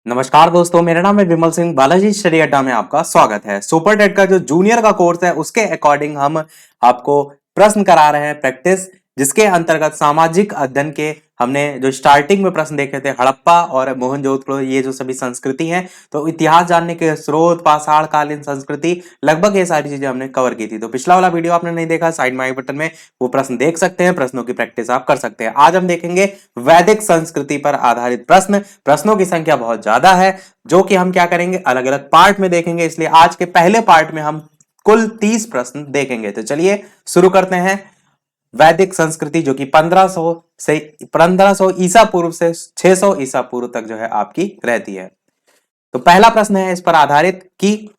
नमस्कार दोस्तों, मेरा नाम है विमल सिंह। बालाजी स्टडी अड्डा में आपका स्वागत है। सुपर टेट का जो जूनियर का कोर्स है उसके अकॉर्डिंग हम आपको प्रश्न करा रहे हैं प्रैक्टिस, जिसके अंतर्गत सामाजिक अध्ययन के हमने जो स्टार्टिंग में प्रश्न देखे थे हड़प्पा और मोहनजोदड़ो, ये जो सभी संस्कृति हैं, तो इतिहास जानने के स्रोत, पाषाण कालीन संस्कृति, लगभग ये सारी चीजें हमने कवर की थी। तो पिछला वाला वीडियो आपने नहीं देखा, साइड में आई बटन में वो प्रश्न देख सकते हैं, प्रश्नों की प्रैक्टिस आप कर सकते हैं। आज हम देखेंगे वैदिक संस्कृति पर आधारित प्रश्न। प्रश्नों की संख्या बहुत ज्यादा है, जो कि हम क्या करेंगे, अलग अलग पार्ट में देखेंगे। इसलिए आज के पहले पार्ट में हम कुल 30 प्रश्न देखेंगे। तो चलिए शुरू करते हैं। वैदिक संस्कृति जो कि 1500 ईसा पूर्व से 600 ईसा पूर्व तक जो है आपकी रहती है। तो पहला प्रश्न है इस पर आधारित कि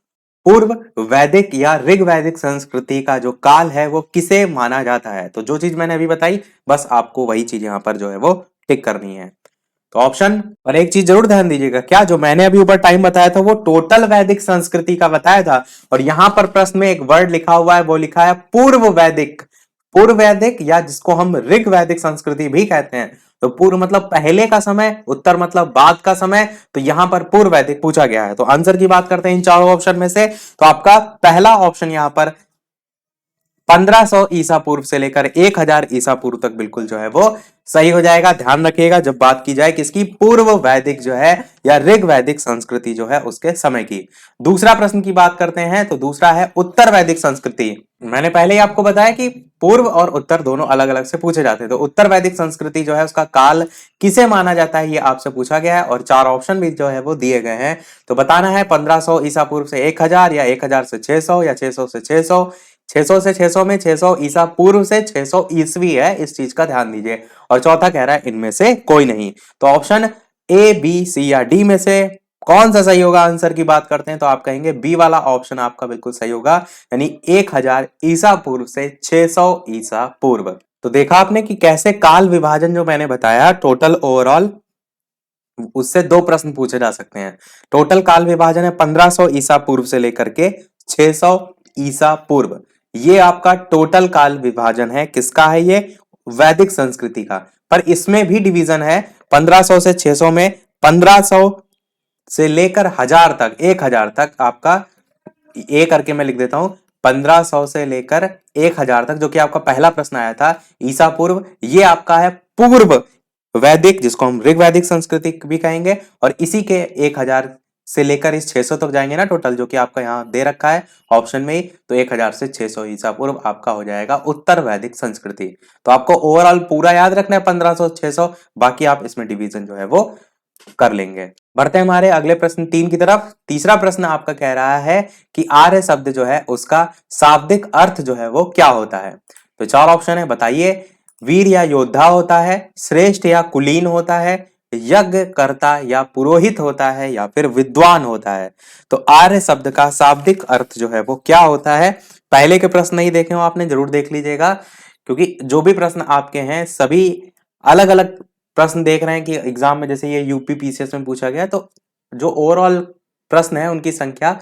पूर्व वैदिक या ऋग वैदिक संस्कृति का जो काल है वो किसे माना जाता है। तो जो चीज मैंने अभी बताई, बस आपको वही चीज यहां पर जो है वो टिक करनी है। तो ऑप्शन और एक चीज जरूर ध्यान दीजिएगा, क्या जो मैंने अभी ऊपर टाइम बताया था वो टोटल वैदिक संस्कृति का बताया था, और यहां पर प्रश्न में एक वर्ड लिखा हुआ है, वो लिखा है पूर्व वैदिक। पूर्व वैदिक या जिसको हम ऋग वैदिक संस्कृति भी कहते हैं। तो पूर्व मतलब पहले का समय, उत्तर मतलब बाद का समय। तो यहां पर पूर्व वैदिक पूछा गया है। तो आंसर की बात करते हैं इन चारों ऑप्शन में से, तो आपका पहला ऑप्शन यहां पर 1500 ईसा पूर्व से लेकर 1000 ईसा पूर्व तक बिल्कुल जो है वो सही हो जाएगा। ध्यान रखिएगा जब बात की जाए किसकी, पूर्व वैदिक जो है या ऋग वैदिक संस्कृति जो है उसके समय की। दूसरा प्रश्न की बात करते हैं, तो दूसरा है उत्तर वैदिक संस्कृति। मैंने पहले ही आपको बताया कि पूर्व और उत्तर दोनों अलग अलग से पूछे जाते हैं। तो उत्तर वैदिक संस्कृति जो है उसका काल किसे माना जाता है, ये आपसे पूछा गया है, और 4 ऑप्शन भी जो है वो दिए गए हैं। तो बताना है 1500 ईसा पूर्व से 1000, या 1000 से 600, या 600 से 600, 600 से 600 में 600 ईसा पूर्व से 600 ईसवी है, इस चीज का ध्यान दीजिए। और चौथा कह रहा है इनमें से कोई नहीं। तो ऑप्शन ए, बी, सी या डी में से कौन सा सही होगा, आंसर की बात करते हैं तो आप कहेंगे बी वाला ऑप्शन आपका बिल्कुल सही होगा, यानी 1000 ईसा पूर्व से 600 ईसा पूर्व। तो देखा आपने कि कैसे काल विभाजन जो मैंने बताया टोटल ओवरऑल, उससे 2 प्रश्न पूछे जा सकते हैं। टोटल काल विभाजन है 1500 ईसा पूर्व से लेकर के 600 ईसा पूर्व। ये आपका टोटल काल विभाजन है। किसका है ये, वैदिक संस्कृति का। पर इसमें भी डिवीजन है, 1500 से 600 में 1500 से लेकर 1000 तक, 1000 तक आपका, ए करके मैं लिख देता हूं, 1500 से लेकर 1000 तक, जो कि आपका पहला प्रश्न आया था ईसा पूर्व, ये आपका है पूर्व वैदिक, जिसको हम ऋग वैदिक संस्कृति भी कहेंगे। और इसी के 1000 से लेकर इस 600 तक जाएंगे ना टोटल, जो कि आपका यहाँ दे रखा है ऑप्शन में ही, तो 1000 से 600 ईसा पूर्व आपका हो जाएगा उत्तर वैदिक संस्कृति। तो आपको ओवरऑल पूरा याद रखना है 1500 600, बाकी आप इसमें डिवीजन जो है वो कर लेंगे। बढ़ते हैं हमारे अगले प्रश्न 3 की तरफ। तीसरा प्रश्न आपका कह रहा है कि आर्य शब्द जो है उसका शाब्दिक अर्थ जो है वो क्या होता है। तो 4 ऑप्शन है, बताइए। वीर या योद्धा होता है, श्रेष्ठ या कुलीन होता है, यज्ञ कर्ता या पुरोहित होता है, या फिर विद्वान होता है। तो आर्य शब्द का शाब्दिक अर्थ जो है वो क्या होता है। पहले के प्रश्न नहीं देखे हो आपने, जरूर देख लीजिएगा, क्योंकि जो भी प्रश्न आपके हैं सभी अलग अलग प्रश्न देख रहे हैं कि एग्जाम में, जैसे ये यूपी पीसीएस में पूछा गया, तो जो ओवरऑल प्रश्न है उनकी संख्या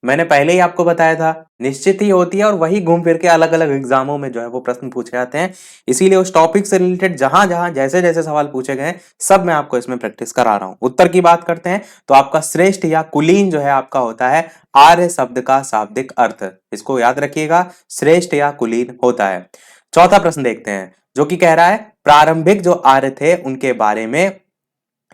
मैंने पहले ही आपको बताया था निश्चित ही होती है, और वही घूम फिर के अलग अलग एग्जामों में जो है वो प्रश्न पूछे जाते हैं। इसीलिए उस टॉपिक से रिलेटेड जहां जहां जैसे जैसे सवाल पूछे गए सब मैं आपको इसमें प्रैक्टिस करा रहा हूं। उत्तर की बात करते हैं तो आपका श्रेष्ठ या कुलीन जो है आपका होता है आर्य शब्द का शाब्दिक अर्थ। इसको याद रखिएगा, श्रेष्ठ या कुलीन होता है। चौथा प्रश्न देखते हैं, जो कि कह रहा है प्रारंभिक जो आर्य थे उनके बारे में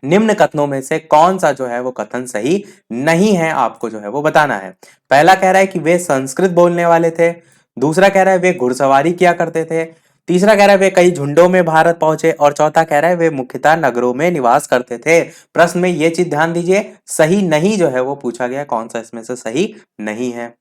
निम्न कथनों में से कौन सा जो है वो कथन सही नहीं है, आपको जो है वो बताना है। पहला कह रहा है कि वे संस्कृत बोलने वाले थे, दूसरा कह रहा है वे घुड़सवारी किया करते थे, तीसरा कह रहा है वे कई झुंडों में भारत पहुंचे, और चौथा कह रहा है वे मुख्यतः नगरों में निवास करते थे। प्रश्न में ये चीज ध्यान दीजिए, सही नहीं जो है वो पूछा गया, कौन सा इसमें से सही नहीं है।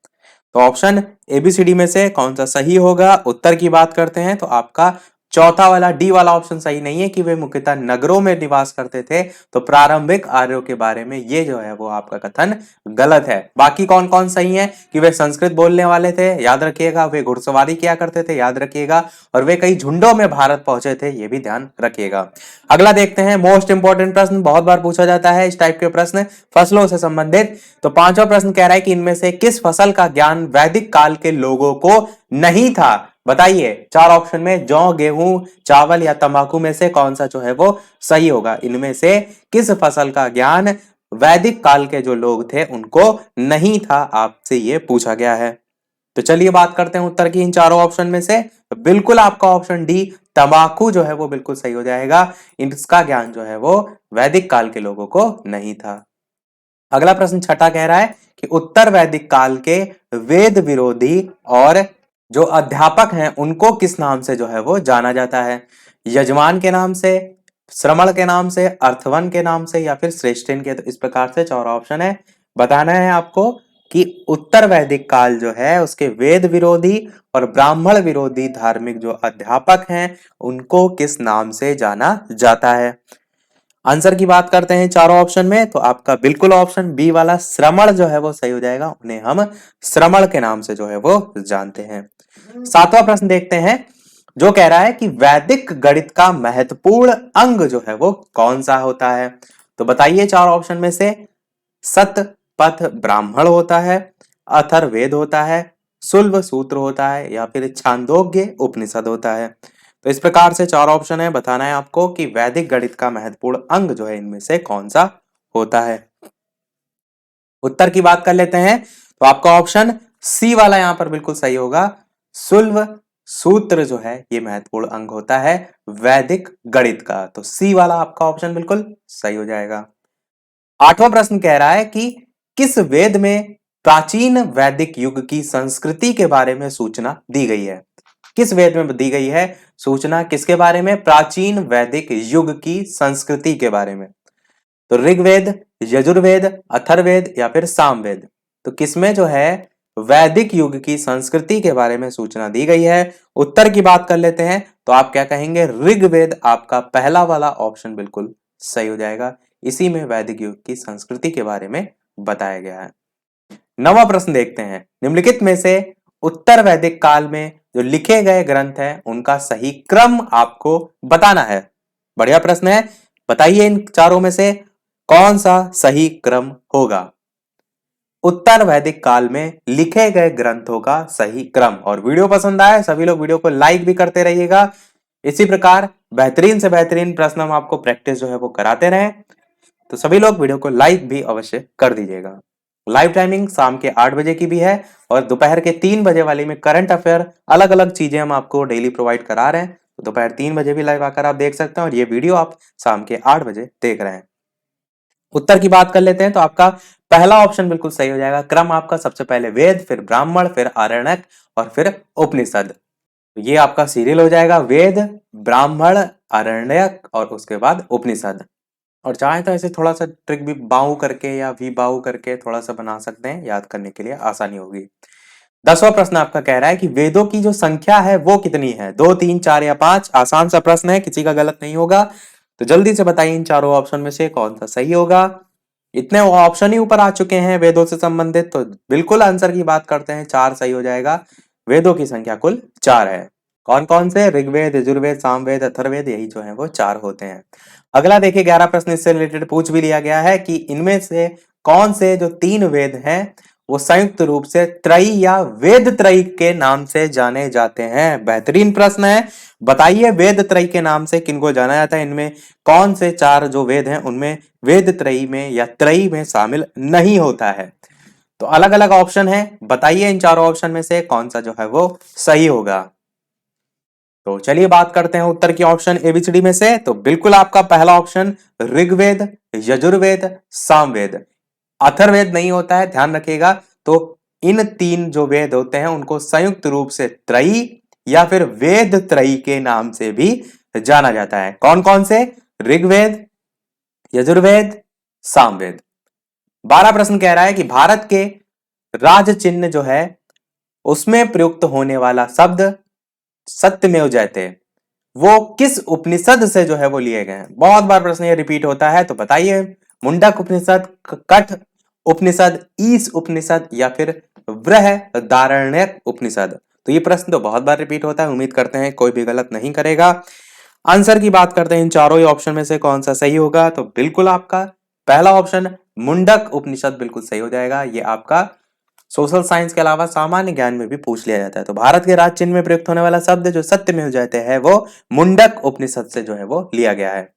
तो ऑप्शन एबीसीडी में से कौन सा सही होगा। उत्तर की बात करते हैं तो आपका चौथा वाला डी वाला ऑप्शन सही नहीं है कि वे मुख्यतः नगरों में निवास करते थे। तो प्रारंभिक आर्यों के बारे में ये जो है वो आपका कथन गलत है। बाकी कौन कौन सही है कि वे संस्कृत बोलने वाले थे, याद रखिएगा, वे घुड़सवारी किया करते थे, याद रखिएगा, और वे कई झुंडों में भारत पहुंचे थे, ये भी ध्यान रखिएगा। अगला देखते हैं, मोस्ट इंपॉर्टेंट प्रश्न, बहुत बार पूछा जाता है इस टाइप के प्रश्न फसलों से संबंधित। तो पांचवा प्रश्न कह रहा है कि इनमें से किस फसल का ज्ञान वैदिक काल के लोगों को नहीं था। बताइए, 4 ऑप्शन में जौ, गेहूं, चावल या तंबाकू में से कौन सा जो है वो सही होगा। इनमें से किस फसल का ज्ञान वैदिक काल के जो लोग थे उनको नहीं था, आपसे ये पूछा गया है। तो चलिए बात करते हैं उत्तर की इन चारों ऑप्शन में से। तो बिल्कुल आपका ऑप्शन डी तंबाकू जो है वो बिल्कुल सही हो जाएगा। इसका ज्ञान जो है वो वैदिक काल के लोगों को नहीं था। अगला प्रश्न छठा कह रहा है कि उत्तर वैदिक काल के वेद विरोधी और जो अध्यापक हैं उनको किस नाम से जो है वो जाना जाता है? यजमान के नाम से, श्रमण के नाम से, अर्थवन के नाम से, या फिर श्रेष्ठिन के। तो इस प्रकार से चार ऑप्शन है। बताना है आपको कि उत्तर वैदिक काल जो है उसके वेद विरोधी और ब्राह्मण विरोधी धार्मिक जो अध्यापक हैं उनको किस नाम से जाना जाता है। आंसर की बात करते हैं चारों ऑप्शन में, तो आपका बिल्कुल ऑप्शन बी वाला श्रमण जो है वो सही हो जाएगा। उन्हें हम श्रमण के नाम से जो है वो जानते हैं। सातवां प्रश्न देखते हैं जो कह रहा है कि वैदिक गणित का महत्वपूर्ण अंग जो है वो कौन सा होता है? तो बताइए चार ऑप्शन में से। सत पथ ब्राह्मण होता है, अथर्ववेद होता है, शुल्ब सूत्र होता है, या फिर छांदोग्य उपनिषद होता है। तो इस प्रकार से चार ऑप्शन है। बताना है आपको कि वैदिक गणित का महत्वपूर्ण अंग जो है इनमें से कौन सा होता है। उत्तर की बात कर लेते हैं तो आपका ऑप्शन सी वाला यहां पर बिल्कुल सही होगा। शुल्ब सूत्र जो है ये महत्वपूर्ण अंग होता है वैदिक गणित का। तो सी वाला आपका ऑप्शन बिल्कुल सही हो जाएगा। आठवां प्रश्न कह रहा है कि किस वेद में प्राचीन वैदिक युग की संस्कृति के बारे में सूचना दी गई है? किस वेद में दी गई है सूचना किसके बारे में? प्राचीन वैदिक युग की संस्कृति के बारे में। तो ऋग्वेद, यजुर्वेद, अथर्ववेद, या फिर सामवेद। तो किसमें जो है वैदिक युग की संस्कृति के बारे में सूचना दी गई है? उत्तर की बात कर लेते हैं तो आप क्या कहेंगे? ऋग्वेद आपका पहला वाला ऑप्शन बिल्कुल सही हो जाएगा। इसी में वैदिक युग की संस्कृति के बारे में बताया गया है। नवा प्रश्न देखते हैं। निम्नलिखित में से उत्तर वैदिक काल में जो लिखे गए ग्रंथ हैं उनका सही क्रम आपको बताना है। बढ़िया प्रश्न है। बताइए इन चारों में से कौन सा सही क्रम होगा? उत्तर वैदिक काल में लिखे गए ग्रंथों का सही क्रम। और वीडियो पसंद आए सभी लोग वीडियो को लाइक भी करते रहिएगा। इसी प्रकार बेहतरीन से बेहतरीन प्रश्न हम आपको प्रैक्टिस जो है वो कराते रहें, तो सभी लोग वीडियो को लाइक भी अवश्य कर दीजिएगा। लाइव टाइमिंग शाम के 8 बजे की भी है और दोपहर के 3 बजे वाली में करंट अफेयर अलग अलग चीजें हम आपको डेली प्रोवाइड करा रहे हैं। तो दोपहर 3 बजे भी लाइव आकर आप देख सकते हैं और ये वीडियो आप शाम के 8 बजे देख रहे हैं। उत्तर की बात कर लेते हैं तो आपका पहला ऑप्शन बिल्कुल सही हो जाएगा। क्रम आपका सबसे पहले वेद, फिर ब्राह्मण, फिर आरण्यक और फिर उपनिषद। तो ये आपका सीरियल हो जाएगा वेद, ब्राह्मण, आरण्यक और उसके बाद उपनिषद। और चाहे तो ऐसे थोड़ा सा ट्रिक भी बाऊ करके या वी बाऊ करके थोड़ा सा बना सकते हैं, याद करने के लिए आसानी होगी। 10वां प्रश्न आपका कह रहा है कि वेदों की जो संख्या है वो कितनी है? 2, 3, 4 या 5। आसान सा प्रश्न है, किसी का गलत नहीं होगा। तो जल्दी से बताइए इन चारों ऑप्शन में से कौन सा सही होगा। इतने ऑप्शन ही ऊपर आ चुके हैं वेदों से संबंधित, तो बिल्कुल आंसर की बात करते हैं। 4 सही हो जाएगा। वेदों की संख्या कुल 4 है। कौन कौन से? ऋग्वेद, यजुर्वेद, सामवेद, अथर्ववेद, यही जो है वो 4 होते हैं। अगला देखिए 11 प्रश्न इससे रिलेटेड पूछ भी लिया गया है कि इनमें से कौन से जो 3 वेद हैं वो संयुक्त रूप से त्रयी या वेद त्रयी के नाम से जाने जाते हैं। बेहतरीन प्रश्न है। बताइए वेद त्रयी के नाम से किनको जाना जाता है? इनमें कौन से 4 जो वेद हैं उनमें वेद त्रयी में या त्रयी में शामिल नहीं होता है? तो अलग अलग ऑप्शन है। बताइए इन चारों ऑप्शन में से कौन सा जो है वो सही होगा। तो चलिए बात करते हैं उत्तर की ऑप्शन एबीसीडी में से। तो बिल्कुल आपका पहला ऑप्शन ऋग्वेद, यजुर्वेद, सामवेद। अथर्ववेद नहीं होता है, ध्यान रखिएगा। तो इन 3 जो वेद होते हैं उनको संयुक्त रूप से त्रयी या फिर वेद त्रयी के नाम से भी जाना जाता है। कौन कौन से? ऋग्वेद, यजुर्वेद, सामवेद। 12 प्रश्न कह रहा है कि भारत के राज चिन्ह जो है उसमें प्रयुक्त होने वाला शब्द सत्यमेव जयते वो किस उपनिषद से जो है वो लिए गए हैं? बहुत बार प्रश्न ये रिपीट होता है, तो बताइए। मुंडक उपनिषद, कठ उपनिषद, ईश उपनिषद, या फिर बृहदारण्यक उपनिषद। तो ये प्रश्न तो बहुत बार रिपीट होता है, उम्मीद करते हैं कोई भी गलत नहीं करेगा। आंसर की बात करते हैं इन चारों ही ऑप्शन में से कौन सा सही होगा। तो बिल्कुल आपका पहला ऑप्शन मुंडक उपनिषद बिल्कुल सही हो जाएगा। ये आपका सोशल साइंस के अलावा सामान्य ज्ञान में भी पूछ लिया जाता है। तो भारत के राज चिन्ह में प्रयुक्त होने वाला शब्द जो सत्य में हो जाते हैं वो मुंडक उपनिषद से जो है वो लिया गया है।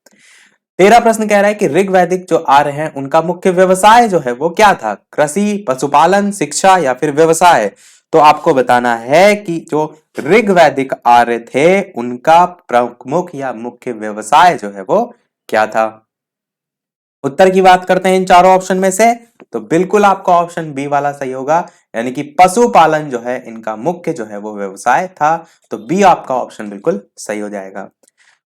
13 प्रश्न कह रहा है कि ऋग्वैदिक जो आर्य हैं उनका मुख्य व्यवसाय जो है वो क्या था? कृषि, पशुपालन, शिक्षा या फिर व्यवसाय? तो आपको बताना है कि जो ऋग्वैदिक आर्य थे उनका प्रमुख या मुख्य व्यवसाय जो है वो क्या था? उत्तर की बात करते हैं इन चारों ऑप्शन में से, तो बिल्कुल आपका ऑप्शन बी वाला सही होगा, यानी कि पशुपालन जो है इनका मुख्य जो है वो व्यवसाय था। तो बी आपका ऑप्शन बिल्कुल सही हो जाएगा।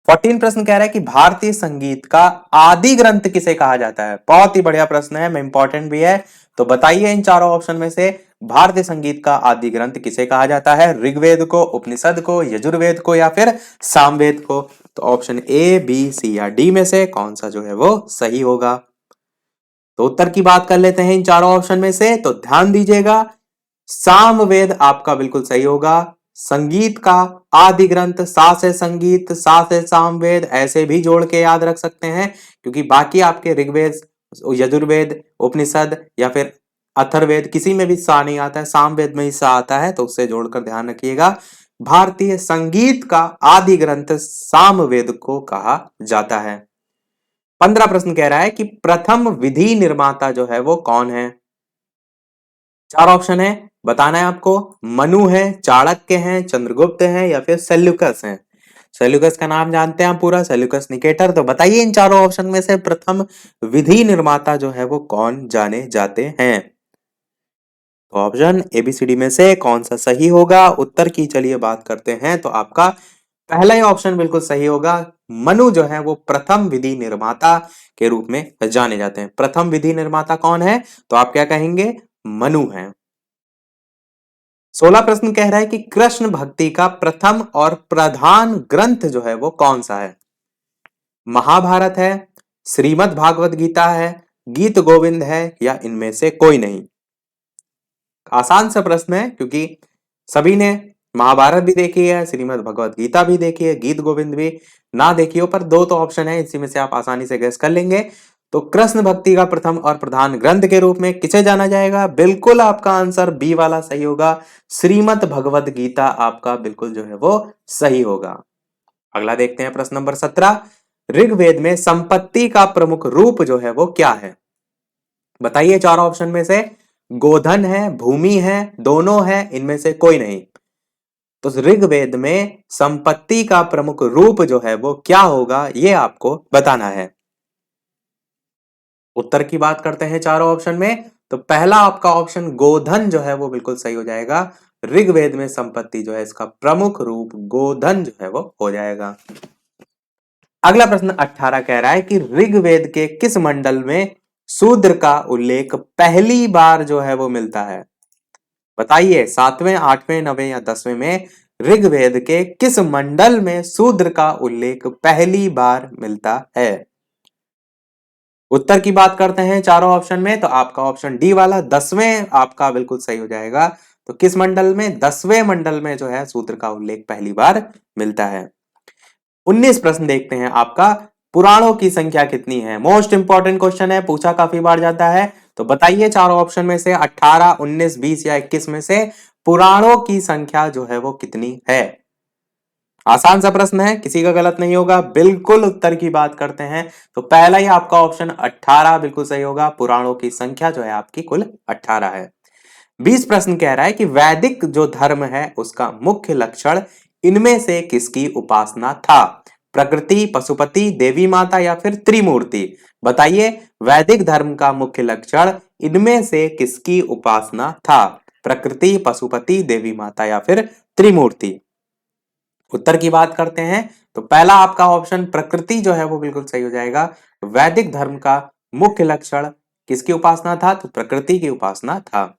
14 प्रश्न कह रहा है कि भारतीय संगीत का आदि ग्रंथ किसे कहा जाता है? बहुत ही बढ़िया प्रश्न है, इंपॉर्टेंट भी है। तो बताइए इन चारों ऑप्शन में से भारतीय संगीत का आदि ग्रंथ किसे कहा जाता है? ऋग्वेद को, उपनिषद को, यजुर्वेद को या फिर सामवेद को? तो ऑप्शन ए, बी, सी या डी में से कौन सा जो है वो सही होगा? तो उत्तर की बात कर लेते हैं इन चारों ऑप्शन में से, तो ध्यान दीजिएगा, सामवेद आपका बिल्कुल सही होगा। संगीत का आदि ग्रंथ सा से संगीत, सा से सामवेद, ऐसे भी जोड़ के याद रख सकते हैं, क्योंकि बाकी आपके ऋग्वेद, यजुर्वेद, उपनिषद या फिर अथर्ववेद किसी में भी सा नहीं आता है, सामवेद में ही सा आता है, तो उससे जोड़कर ध्यान रखिएगा। भारतीय संगीत का आदि ग्रंथ सामवेद को कहा जाता है। 15 प्रश्न कह रहा है कि प्रथम विधि निर्माता जो है वो कौन है? चार ऑप्शन है, बताना है आपको। मनु है, चाणक्य है, चंद्रगुप्त है या फिर सेल्यूकस है? सेल्यूकस का नाम जानते हैं आप पूरा, सेल्यूकस निकेटर। तो बताइए इन चारों ऑप्शन में से प्रथम विधि निर्माता जो है वो कौन जाने जाते हैं? तो ऑप्शन एबीसीडी में से कौन सा सही होगा? उत्तर की चलिए बात करते हैं, तो आपका पहला ही ऑप्शन बिल्कुल सही होगा। मनु जो है वो प्रथम विधि निर्माता के रूप में जाने जाते हैं। प्रथम विधि निर्माता कौन है? तो आप क्या कहेंगे? मनु है। 16 प्रश्न कह रहा है कि कृष्ण भक्ति का प्रथम और प्रधान ग्रंथ जो है वो कौन सा है? महाभारत है, श्रीमद् भागवत गीता है, गीत गोविंद है या इनमें से कोई नहीं? आसान सा प्रश्न है, क्योंकि सभी ने महाभारत भी देखी है, श्रीमद् भगवत गीता भी देखी है, गीत गोविंद भी ना देखी हो, पर दो तो ऑप्शन है, इसी में से आप आसानी से गैस कर लेंगे। तो कृष्ण भक्ति का प्रथम और प्रधान ग्रंथ के रूप में किसे जाना जाएगा? बिल्कुल आपका आंसर बी वाला सही होगा, श्रीमद् भगवत गीता आपका बिल्कुल जो है वो सही होगा। अगला देखते हैं प्रश्न नंबर 17। ऋग्वेद में संपत्ति का प्रमुख रूप जो है वो क्या है? बताइए चार ऑप्शन में से। गोधन है, भूमि है, दोनों है, इनमें से कोई नहीं? तो ऋग्वेद में संपत्ति का प्रमुख रूप जो है वो क्या होगा, ये आपको बताना है। उत्तर की बात करते हैं चारों ऑप्शन में, तो पहला आपका ऑप्शन गोधन जो है वो बिल्कुल सही हो जाएगा। ऋग्वेद में संपत्ति जो है इसका प्रमुख रूप गोधन जो है वो हो जाएगा। अगला प्रश्न 18 कह रहा है कि ऋग्वेद के किस मंडल में शूद्र का उल्लेख पहली बार जो है वो मिलता है? बताइए, 7वें, 8वें, 9वें या 10वें में ऋग्वेद के किस मंडल में शूद्र का उल्लेख पहली बार मिलता है? उत्तर की बात करते हैं चारों ऑप्शन में, तो आपका ऑप्शन डी वाला 10वें आपका बिल्कुल सही हो जाएगा। तो किस मंडल में? 10वें मंडल में जो है शूद्र का उल्लेख पहली बार मिलता है। 19 प्रश्न देखते हैं आपका, पुराणों की संख्या कितनी है? मोस्ट इंपॉर्टेंट क्वेश्चन है, पूछा काफी बार जाता है। तो बताइए चारों ऑप्शन में से 18, 19, 20 या 21 में से पुराणों की संख्या जो है वो कितनी है? आसान सा प्रश्न है, किसी का गलत नहीं होगा। बिल्कुल उत्तर की बात करते हैं, तो पहला ही आपका ऑप्शन 18 बिल्कुल सही होगा। पुराणों की संख्या जो है आपकी कुल 18 है। 20 प्रश्न कह रहा है कि वैदिक जो धर्म है उसका मुख्य लक्षण इनमें से किसकी उपासना था? प्रकृति, पशुपति, देवी माता या फिर त्रिमूर्ति? बताइए, वैदिक धर्म का मुख्य लक्षण इनमें से किसकी उपासना था? प्रकृति, पशुपति, देवी माता या फिर त्रिमूर्ति? उत्तर की बात करते हैं, तो पहला आपका ऑप्शन प्रकृति जो है वो बिल्कुल सही हो जाएगा। वैदिक धर्म का मुख्य लक्षण किसकी उपासना था? तो प्रकृति की उपासना था।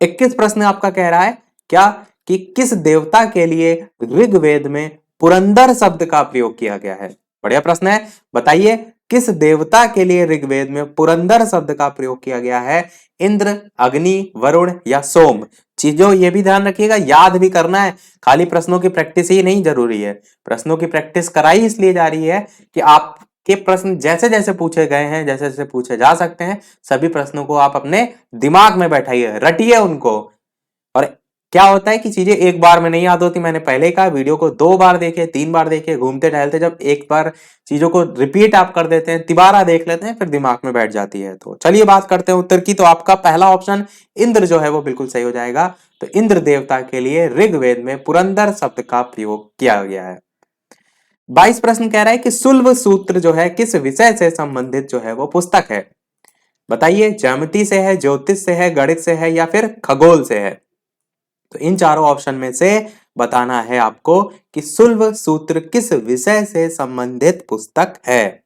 21 प्रश्न आपका कह रहा है क्या कि किस देवता के लिए ऋग्वेद में पुरंदर शब्द का प्रयोग किया गया है? बढ़िया प्रश्न है, बताइए किस देवता के लिए ऋग्वेद में पुरंदर शब्द का प्रयोग किया गया है? इंद्र, अग्नि, वरुण या सोम? चीजों ये भी ध्यान रखिएगा, याद भी करना है, खाली प्रश्नों की प्रैक्टिस ही नहीं जरूरी है। प्रश्नों की प्रैक्टिस कराई इसलिए जा रही है कि आपके प्रश्न जैसे जैसे पूछे गए हैं, जैसे जैसे पूछे जा सकते हैं, सभी प्रश्नों को आप अपने दिमाग में बैठाइए, रटिए उनको, और क्या होता है कि चीजें एक बार में नहीं याद होती। मैंने पहले कहा, वीडियो को 2 बार देखे, 3 बार देखे, घूमते टहलते जब एक बार चीजों को रिपीट आप कर देते हैं, तिबारा देख लेते हैं, फिर दिमाग में बैठ जाती है। तो चलिए बात करते हैं उत्तर की। तो आपका पहला ऑप्शन इंद्र जो है वो बिल्कुल सही हो जाएगा। तो इंद्र देवता के लिए ऋग्वेद में पुरंदर शब्द का प्रयोग किया गया है। 22 प्रश्न कह रहा है कि शुल्ब सूत्र जो है किस विषय से संबंधित जो है वो पुस्तक है। बताइए, ज्यामिति से है, ज्योतिष से है, गणित से है, या फिर खगोल से है। तो इन चारों ऑप्शन में से बताना है आपको कि शुल्ब सूत्र किस विषय से संबंधित पुस्तक है।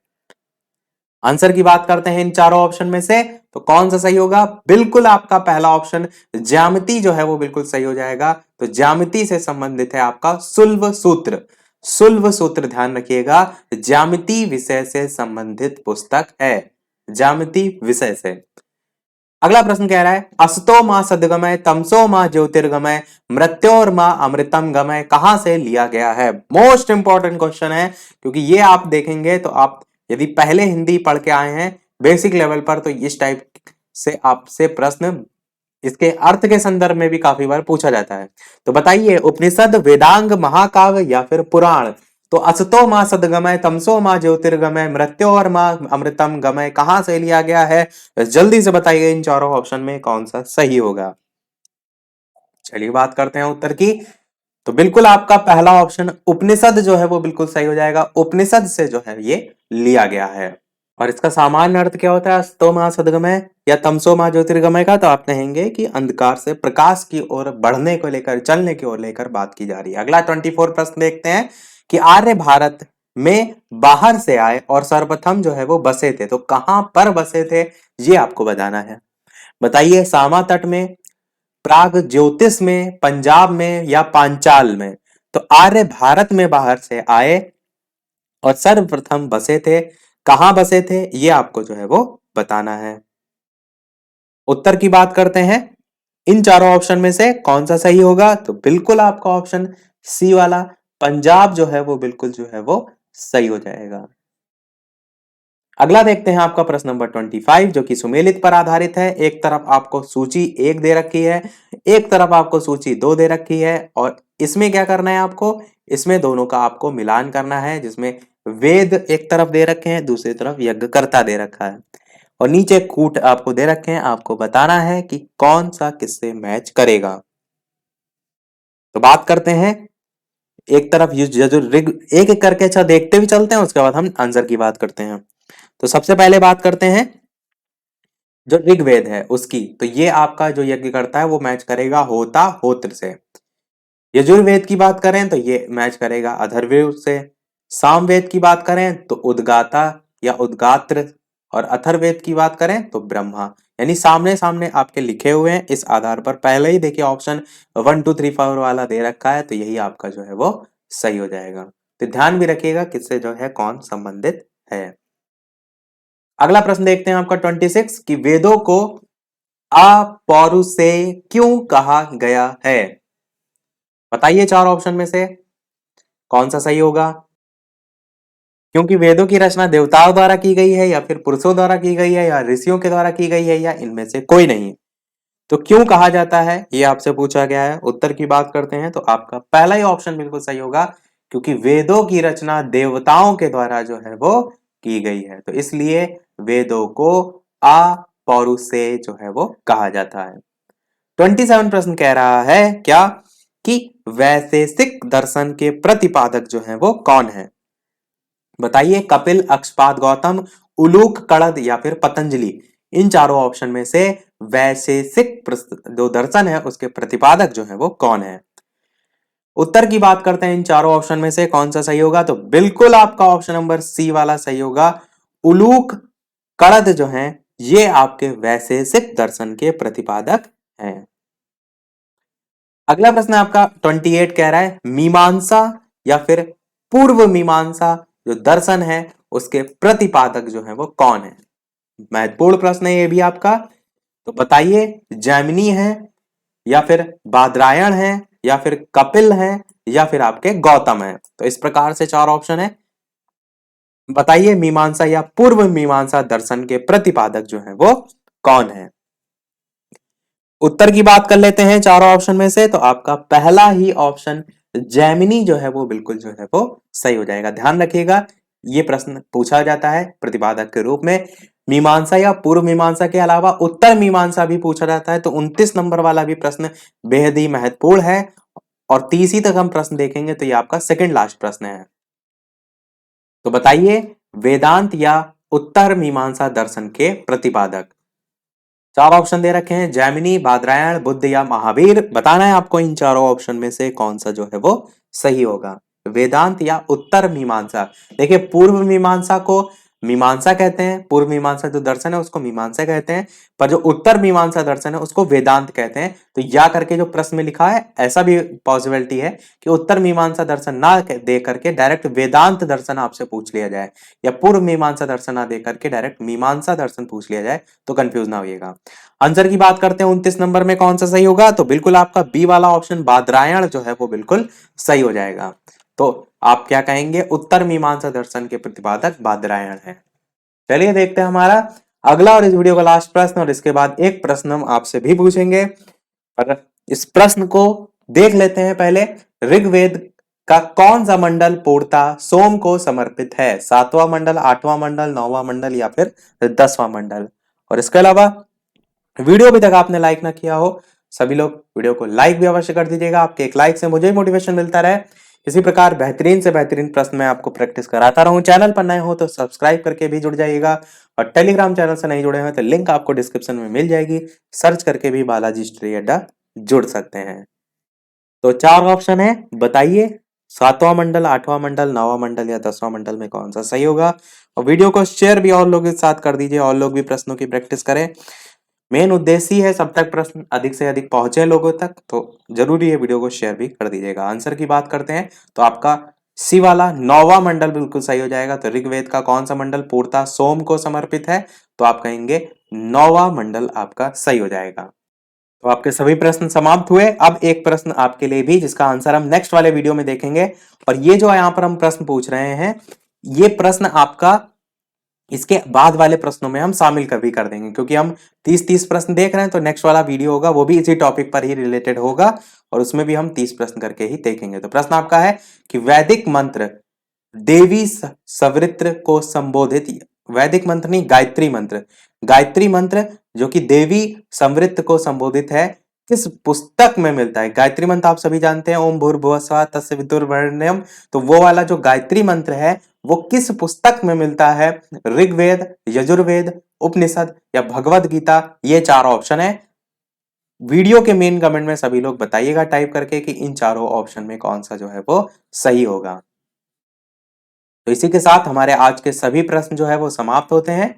आंसर की बात करते हैं इन चारों ऑप्शन में से, तो कौन सा सही होगा। बिल्कुल आपका पहला ऑप्शन ज्यामिति जो है वो बिल्कुल सही हो जाएगा। तो ज्यामिति से संबंधित है आपका शुल्ब सूत्र। शुल्ब सूत्र ध्यान रखिएगा, ज्यामिति विषय से संबंधित पुस्तक है, ज्यामिति विषय से। अगला प्रश्न कह रहा है, असतो मां सदगमय तमसो मां ज्योतिर्गमय मृत्योर मां अमृतम गमय कहां से लिया गया है। मोस्ट इंपॉर्टेंट क्वेश्चन है, क्योंकि ये आप देखेंगे तो आप यदि पहले हिंदी पढ़ के आए हैं बेसिक लेवल पर, तो इस टाइप से आपसे प्रश्न इसके अर्थ के संदर्भ में भी काफी बार पूछा जाता है। तो बताइए, उपनिषद, वेदांग, महाकाव्य, या फिर पुराण। तो असतो मां सदगमय तमसो मां ज्योतिर्गमय मृत्योर मां अमृतम गमय कहां से लिया गया है। जल्दी से बताइए इन चारों ऑप्शन में कौन सा सही होगा। चलिए बात करते हैं उत्तर की। तो बिल्कुल आपका पहला ऑप्शन उपनिषद जो है वो बिल्कुल सही हो जाएगा। उपनिषद से जो है ये लिया गया है। और इसका सामान्य अर्थ क्या होता है, अस्तो मां सदगमय या तमसो मां ज्योतिर्गमय का। तो आप कहेंगे कि अंधकार से प्रकाश की ओर बढ़ने को लेकर, चलने की ओर लेकर बात की जा रही है। अगला 24 प्रश्न देखते हैं कि आर्य भारत में बाहर से आए और सर्वप्रथम जो है वो बसे थे, तो कहां पर बसे थे ये आपको बताना है। बताइए, सामा तट में, प्राग ज्योतिष में, पंजाब में, या पांचाल में। तो आर्य भारत में बाहर से आए और सर्वप्रथम बसे थे, कहां बसे थे ये आपको जो है वो बताना है। उत्तर की बात करते हैं, इन चारों ऑप्शन में से कौन सा सही होगा। तो बिल्कुल आपका ऑप्शन सी वाला पंजाब जो है वो बिल्कुल जो है वो सही हो जाएगा। अगला देखते हैं आपका प्रश्न नंबर 25, जो कि सुमेलित पर आधारित है। एक तरफ आपको सूची 1 दे रखी है, एक तरफ आपको सूची 2 दे रखी है, और इसमें क्या करना है आपको, इसमें दोनों का आपको मिलान करना है, जिसमें वेद एक तरफ दे रखे हैं, दूसरी तरफ यज्ञकर्ता दे रखा है, और नीचे कूट आपको दे रखे हैं। आपको बताना है कि कौन सा किससे मैच करेगा। तो बात करते हैं, एक तरफ जो ऋग एक एक करके अच्छा देखते भी चलते हैं, उसके बाद हम आंसर की बात करते हैं। तो सबसे पहले बात करते हैं जो ऋग्वेद है उसकी। तो ये आपका जो यज्ञ करता है वो मैच करेगा होता होत्र से। यजुर्वेद की बात करें तो ये मैच करेगा अथर्ववेद से। सामवेद की बात करें तो उद्गाता या उद्गात्र, और अथर्ववेद की बात करें तो ब्रह्मा। यानी सामने सामने आपके लिखे हुए हैं, इस आधार पर पहले ही देखिए ऑप्शन 1 2 3 4 वाला दे रखा है, तो यही आपका जो है वो सही हो जाएगा। तो ध्यान भी रखिएगा किससे जो है कौन संबंधित है। अगला प्रश्न देखते हैं आपका 26, कि वेदों को अपौरुषेय क्यों कहा गया है। बताइए चार ऑप्शन में से कौन सा सही होगा। क्योंकि वेदों की रचना देवताओं द्वारा की गई है, या फिर पुरुषों द्वारा की गई है, या ऋषियों के द्वारा की गई है, या इनमें से कोई नहीं। तो क्यों कहा जाता है ये आपसे पूछा गया है। उत्तर की बात करते हैं तो आपका पहला ही ऑप्शन बिल्कुल सही होगा, क्योंकि वेदों की रचना देवताओं के द्वारा जो है वो की गई है, तो इसलिए वेदों को अपौरुषेय जो है वो कहा जाता है। 27 प्रश्न कह रहा है क्या, कि वैशेषिक दर्शन के प्रतिपादक जो है वो कौन है। बताइए, कपिल, अक्षपाद गौतम, उलूक कणद, या फिर पतंजलि। इन चारों ऑप्शन में से वैशेषिक जो दर्शन है उसके प्रतिपादक जो है वो कौन है। उत्तर की बात करते हैं, इन चारों ऑप्शन में से कौन सा सही होगा। तो बिल्कुल आपका ऑप्शन नंबर सी वाला सही होगा। उलूक कणद जो है ये आपके वैशेषिक दर्शन के प्रतिपादक हैं। अगला प्रश्न आपका 28 कह रहा है, मीमांसा या फिर पूर्व मीमांसा जो दर्शन है उसके प्रतिपादक जो है वो कौन है। महत्वपूर्ण प्रश्न है ये भी आपका। तो बताइए, जैमिनी है, या फिर बादरायण है, या फिर कपिल है, या फिर आपके गौतम है। तो इस प्रकार से चार ऑप्शन है। बताइए, मीमांसा या पूर्व मीमांसा दर्शन के प्रतिपादक जो है वो कौन है। उत्तर की बात कर लेते हैं चारों ऑप्शन में से, तो आपका पहला ही ऑप्शन जैमिनी जो है वो बिल्कुल जो है वो सही हो जाएगा। ध्यान रखिएगा, ये प्रश्न पूछा जाता है प्रतिपादक के रूप में। मीमांसा या पूर्व मीमांसा के अलावा उत्तर मीमांसा भी पूछा जाता है, तो 29 नंबर वाला भी प्रश्न बेहद ही महत्वपूर्ण है। और 30 ही तक हम प्रश्न देखेंगे, तो ये आपका सेकंड लास्ट प्रश्न है। तो बताइए, वेदांत या उत्तर मीमांसा दर्शन के प्रतिपादक। चार ऑप्शन दे रखे हैं, जैमिनी, बादरायण, बुद्ध या महावीर। बताना है आपको इन चारों ऑप्शन में से कौन सा जो है वो सही होगा, वेदांत या उत्तर मीमांसा। देखिए, पूर्व मीमांसा को मीमांसा कहते हैं, पूर्व मीमांसा जो दर्शन है उसको मीमांसा कहते हैं, पर जो उत्तर मीमांसा दर्शन है उसको वेदांत कहते हैं। तो या करके जो प्रश्न में लिखा है, ऐसा भी पॉसिबिलिटी है कि उत्तर मीमांसा दर्शन ना दे करके डायरेक्ट वेदांत दर्शन आपसे पूछ लिया जाए, या पूर्व मीमांसा दर्शन ना दे करके डायरेक्ट मीमांसा दर्शन पूछ लिया जाए, तो कंफ्यूज ना होइएगा। आंसर की बात करते हैं 29 नंबर में कौन सा सही होगा, तो बिल्कुल आपका बी वाला ऑप्शन बादरायण जो है वो बिल्कुल सही हो जाएगा। तो आप क्या कहेंगे, उत्तर मीमांसा दर्शन के प्रतिपादक बादरायण है। चलिए देखते हैं हमारा अगला और इस वीडियो का लास्ट प्रश्न, और इसके बाद एक प्रश्न हम आपसे भी पूछेंगे। पर इस प्रश्न को देख लेते हैं पहले। ऋग्वेद का कौन सा मंडल पूर्णतः सोम को समर्पित है, 7वां मंडल, 8वां मंडल, 9वां मंडल या फिर 10वां मंडल। और इसके अलावा वीडियो अभी तक आपने लाइक ना किया हो, सभी लोग वीडियो को लाइक भी अवश्य कर दीजिएगा। आपके एक लाइक से मुझे मोटिवेशन मिलता रहे, इसी प्रकार बेहतरीन से बेहतरीन प्रश्न मैं आपको प्रैक्टिस कराता रहूं। चैनल पर नए हो तो सब्सक्राइब करके भी जुड़ जाइएगा, और टेलीग्राम चैनल से नहीं जुड़े हैं तो लिंक आपको डिस्क्रिप्शन में मिल जाएगी, सर्च करके भी बालाजी स्टडी अड्डा जुड़ सकते हैं। तो चार ऑप्शन है, बताइए 7वां मंडल, 8वां मंडल, 9वां मंडल या 10वां मंडल में कौन सा सही होगा। और वीडियो को शेयर भी और लोगों के साथ कर दीजिए, और लोग भी प्रश्नों की प्रैक्टिस करें। मेन उद्देश्य ही है सब तक प्रश्न अधिक से अधिक पहुंचे लोगों तक, तो जरूरी है वीडियो को शेयर भी कर दीजिएगा। आंसर की बात करते हैं, तो आपका सी वाला 9वां मंडल बिल्कुल सही हो जाएगा। तो ऋग्वेद का कौन सा मंडल पूर्णतः सोम को समर्पित है, तो आप कहेंगे 9वां मंडल आपका सही हो जाएगा। तो आपके सभी प्रश्न समाप्त हुए। अब एक प्रश्न आपके लिए भी, जिसका आंसर हम नेक्स्ट वाले वीडियो में देखेंगे। और ये जो यहाँ पर हम प्रश्न पूछ रहे हैं, ये प्रश्न आपका इसके बाद वाले प्रश्नों में हम शामिल भी कर देंगे, क्योंकि हम 30 प्रश्न देख रहे हैं, तो नेक्स्ट वाला वीडियो होगा वो भी इसी टॉपिक पर ही रिलेटेड होगा, और उसमें भी हम 30 प्रश्न करके ही देखेंगे। तो प्रश्न आपका है कि वैदिक मंत्र देवी सवृत्र को संबोधित, वैदिक मंत्र नहीं, गायत्री मंत्र, गायत्री मंत्र जो कि देवी संवृत्त को संबोधित है, किस पुस्तक में मिलता है। गायत्री मंत्र आप सभी जानते हैं, ओम भूर्भुवः स्वः तस्य वितुर्वरेण्यम। तो वो वाला जो गायत्री मंत्र है वो किस पुस्तक में मिलता है, ऋग्वेद, यजुर्वेद, उपनिषद या भगवद गीता। ये चार ऑप्शन है। वीडियो के मेन कमेंट में सभी लोग बताइएगा टाइप करके कि इन चारों ऑप्शन में कौन सा जो है वो सही होगा। तो इसी के साथ हमारे आज के सभी प्रश्न जो है वो समाप्त होते हैं।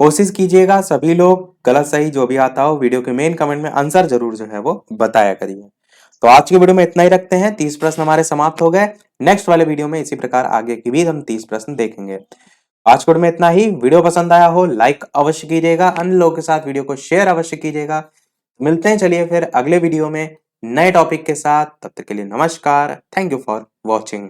कोशिश कीजिएगा सभी लोग गलत सही जो भी आता हो वीडियो के मेन कमेंट में आंसर जरूर जो है वो बताया करिए। तो आज की वीडियो में इतना ही रखते हैं, 30 प्रश्न हमारे समाप्त हो गए। नेक्स्ट वाले वीडियो में इसी प्रकार आगे की भी हम 30 प्रश्न देखेंगे। आज की वीडियो में इतना ही। वीडियो पसंद आया हो लाइक अवश्य कीजिएगा, अन्य लोगों के साथ वीडियो को शेयर अवश्य कीजिएगा। मिलते हैं चलिए फिर अगले वीडियो में नए टॉपिक के साथ, तब तक के लिए नमस्कार। Thank you for watching.